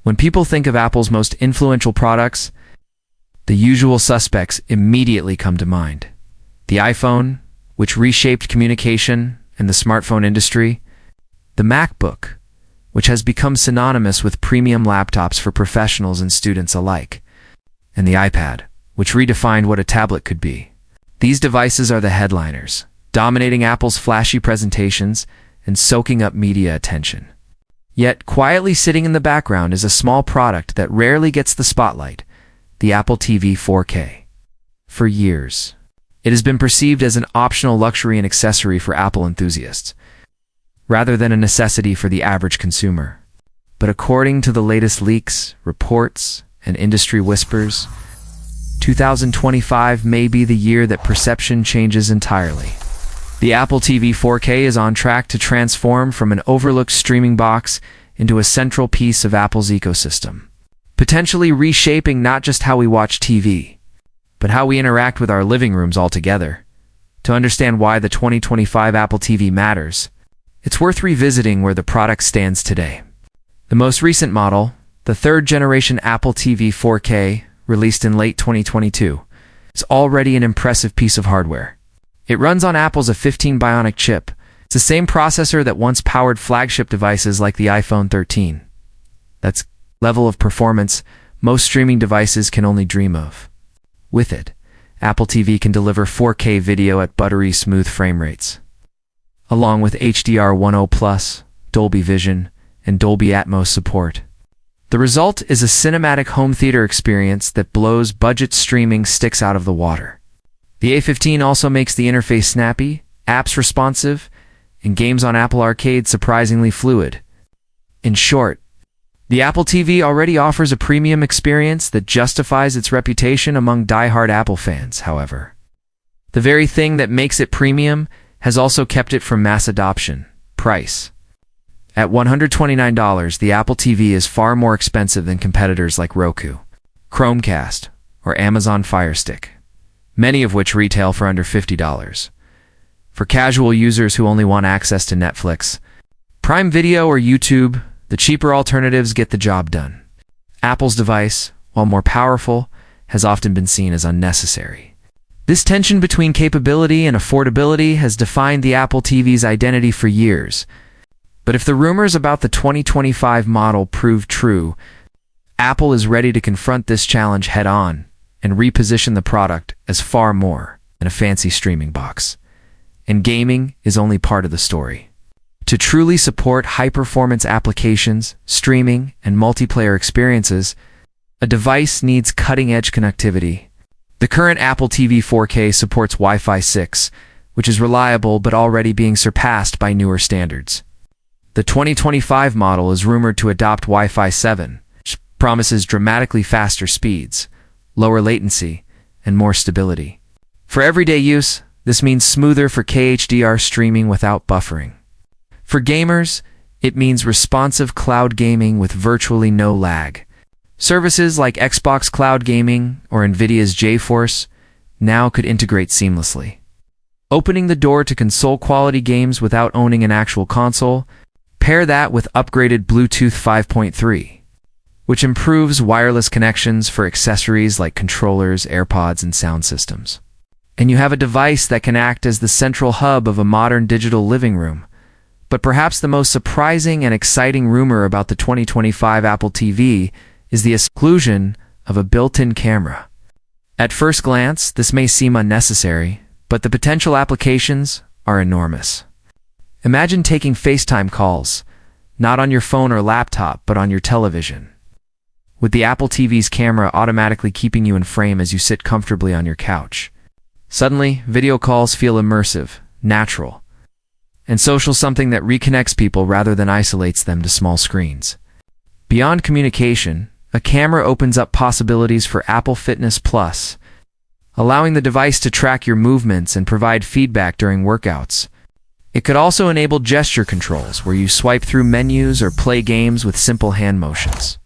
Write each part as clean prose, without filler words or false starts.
When people think of Apple's most influential products, the usual suspects immediately come to mind. The iPhone, which reshaped communication and the smartphone industry. The MacBook, which has become synonymous with premium laptops for professionals and students alike. And the iPad, which redefined what a tablet could be. These devices are the headliners, dominating Apple's flashy presentations and soaking up media attention. Yet, quietly sitting in the background is a small product that rarely gets the spotlight, the Apple TV 4K. For years, it has been perceived as an optional luxury and accessory for Apple enthusiasts, rather than a necessity for the average consumer. But according to the latest leaks, reports, and industry whispers, 2025 may be the year that perception changes entirely. The Apple TV 4K is on track to transform from an overlooked streaming box into a central piece of Apple's ecosystem, potentially reshaping not just how we watch TV, but how we interact with our living rooms altogether. To understand why the 2025 Apple TV matters, it's worth revisiting where the product stands today. The most recent model, the third-generation Apple TV 4K, released in late 2022, is already an impressive piece of hardware. It runs on Apple's A15 Bionic chip. It's the same processor that once powered flagship devices like the iPhone 13. That's level of performance most streaming devices can only dream of. With it, Apple TV can deliver 4K video at buttery smooth frame rates, along with HDR 1.0+, Dolby Vision, and Dolby Atmos support. The result is a cinematic home theater experience that blows budget streaming sticks out of the water. The A15 also makes the interface snappy, apps responsive, and games on Apple Arcade surprisingly fluid. In short, the Apple TV already offers a premium experience that justifies its reputation among die-hard Apple fans, however. The very thing that makes it premium has also kept it from mass adoption: price. At $129, the Apple TV is far more expensive than competitors like Roku, Chromecast, or Amazon Fire Stick, many of which retail for under $50. For casual users who only want access to Netflix, Prime Video, or YouTube, the cheaper alternatives get the job done. Apple's device, while more powerful, has often been seen as unnecessary. This tension between capability and affordability has defined the Apple TV's identity for years. But if the rumors about the 2025 model prove true, Apple is ready to confront this challenge head-on and reposition the product as far more than a fancy streaming box. And gaming is only part of the story. To truly support high-performance applications, streaming, and multiplayer experiences, a device needs cutting-edge connectivity. The current Apple TV 4K supports Wi-Fi 6, which is reliable but already being surpassed by newer standards. The 2025 model is rumored to adopt Wi-Fi 7, which promises dramatically faster speeds, lower latency, and more stability. For everyday use, this means smoother 4K HDR streaming without buffering. For gamers, it means responsive cloud gaming with virtually no lag. Services like Xbox Cloud Gaming or NVIDIA's GeForce now could integrate seamlessly, opening the door to console-quality games without owning an actual console. Pair that with upgraded Bluetooth 5.3, which improves wireless connections for accessories like controllers, AirPods, and sound systems. And you have a device that can act as the central hub of a modern digital living room. But perhaps the most surprising and exciting rumor about the 2025 Apple TV is the exclusion of a built-in camera. At first glance, this may seem unnecessary, but the potential applications are enormous. Imagine taking FaceTime calls, not on your phone or laptop, but on your television, with the Apple TV's camera automatically keeping you in frame as you sit comfortably on your couch. Suddenly, video calls feel immersive, natural, and social, something that reconnects people rather than isolates them to small screens. Beyond communication, a camera opens up possibilities for Apple Fitness Plus, allowing the device to track your movements and provide feedback during workouts. It could also enable gesture controls, where you swipe through menus or play games with simple hand motions.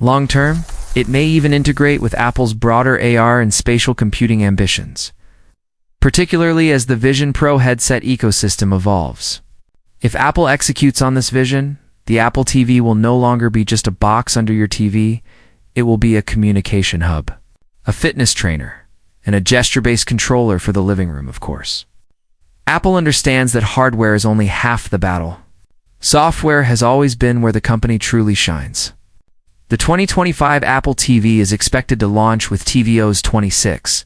Long-term, it may even integrate with Apple's broader AR and spatial computing ambitions, particularly as the Vision Pro headset ecosystem evolves. If Apple executes on this vision, the Apple TV will no longer be just a box under your TV, it will be a communication hub, a fitness trainer, and a gesture-based controller for the living room, of course. Apple understands that hardware is only half the battle. Software has always been where the company truly shines. The 2025 Apple TV is expected to launch with tvOS 26,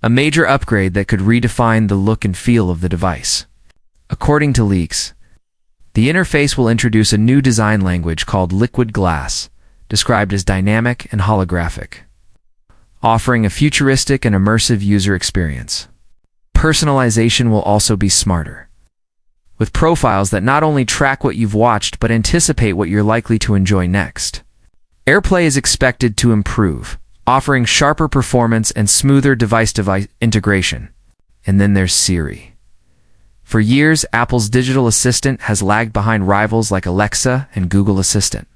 a major upgrade that could redefine the look and feel of the device. According to leaks, the interface will introduce a new design language called liquid glass, described as dynamic and holographic, offering a futuristic and immersive user experience. Personalization will also be smarter, with profiles that not only track what you've watched but anticipate what you're likely to enjoy next. AirPlay is expected to improve, offering sharper performance and smoother device-to-device integration. And then there's Siri. For years, Apple's digital assistant has lagged behind rivals like Alexa and Google Assistant.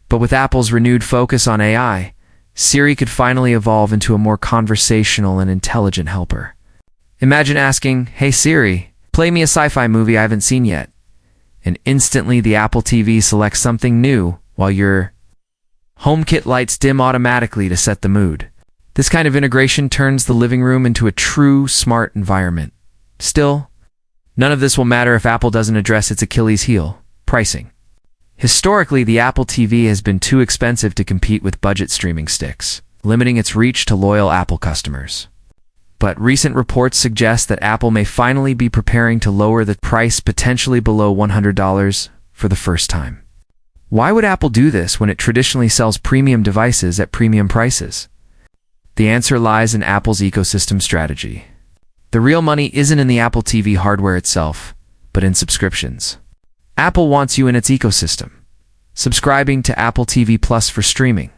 But with Apple's renewed focus on AI, Siri could finally evolve into a more conversational and intelligent helper. Imagine asking, "Hey Siri, play me a sci-fi movie I haven't seen yet," and instantly the Apple TV selects something new while your HomeKit lights dim automatically to set the mood. This kind of integration turns the living room into a true smart environment. Still, none of this will matter if Apple doesn't address its Achilles heel, pricing. Historically, the Apple TV has been too expensive to compete with budget streaming sticks, limiting its reach to loyal Apple customers. But recent reports suggest that Apple may finally be preparing to lower the price potentially below $100 for the first time. Why would Apple do this when it traditionally sells premium devices at premium prices? The answer lies in Apple's ecosystem strategy. The real money isn't in the Apple TV hardware itself, but in subscriptions. Apple wants you in its ecosystem, subscribing to Apple TV Plus for streaming,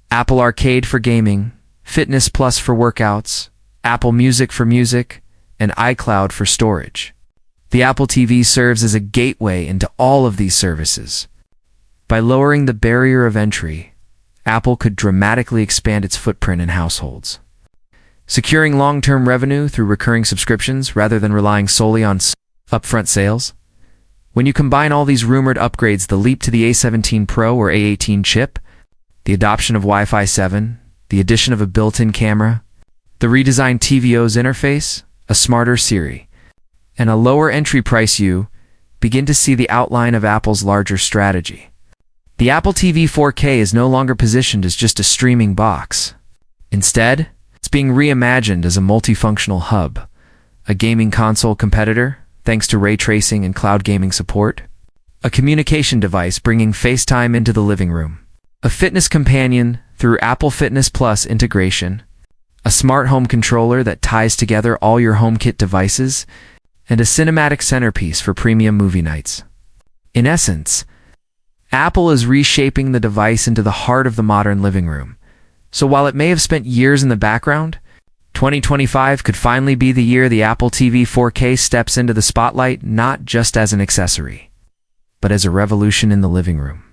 Apple Arcade for gaming, Fitness Plus for workouts, Apple Music for music, and iCloud for storage. The Apple TV serves as a gateway into all of these services. By lowering the barrier of entry, Apple could dramatically expand its footprint in households, securing long-term revenue through recurring subscriptions rather than relying solely on upfront sales. When you combine all these rumored upgrades, the leap to the A17 Pro or A18 chip, the adoption of Wi-Fi 7, the addition of a built-in camera, the redesigned tvOS interface, a smarter Siri, and a lower entry price, you begin to see the outline of Apple's larger strategy. The Apple TV 4K is no longer positioned as just a streaming box. Instead, it's being reimagined as a multifunctional hub, a gaming console competitor, thanks to ray tracing and cloud gaming support, a communication device bringing FaceTime into the living room, a fitness companion through Apple Fitness Plus integration, a smart home controller that ties together all your HomeKit devices, and a cinematic centerpiece for premium movie nights. In essence, Apple is reshaping the device into the heart of the modern living room. So while it may have spent years in the background, 2025 could finally be the year the Apple TV 4K steps into the spotlight, not just as an accessory, but as a revolution in the living room.